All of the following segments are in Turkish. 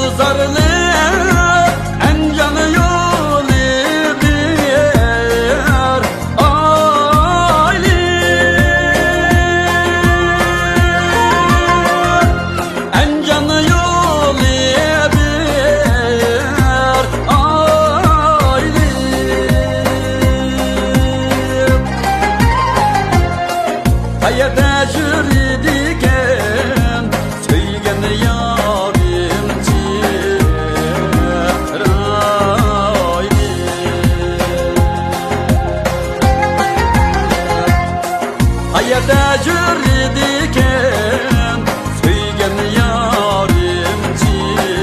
gülzarlı en canı yolu bir Ali, en canı yolu bir Ali. Hayata jüridiken söygen yarim çirayli, hayata jüridiken söygen yarim çirayli.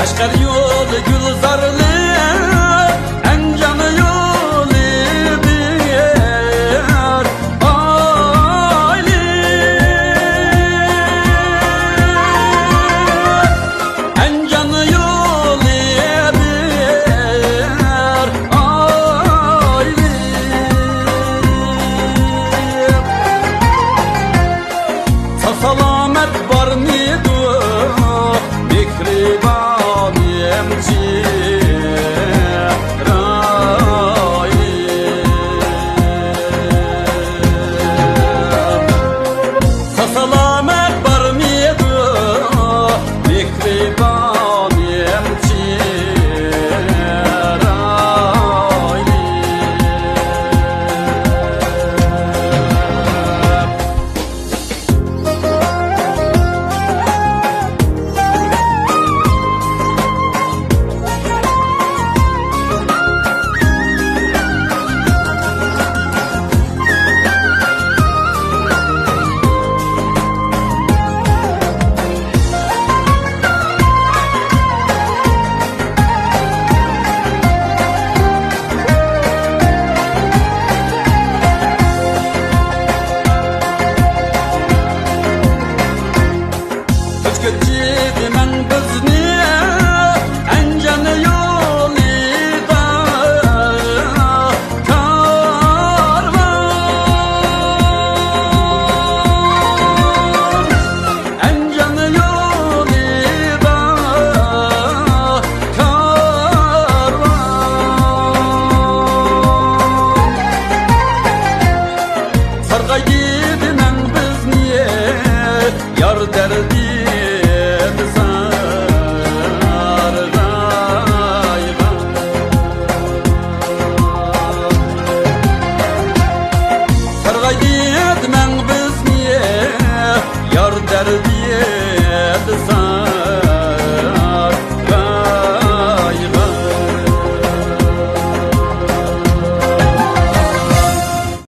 Aşkar yolu gülzarlı en canı yolu bir Ali, en canı yolu bir Ali. Selamet var mıydı Mihribaniyem çirayli, selamet var mıydı Mihribaniyem çirayli. Gitmen bizni en canı yolida karvan, en canı yolida karvan. Sarga gitmen bizni yar derdi yar derdi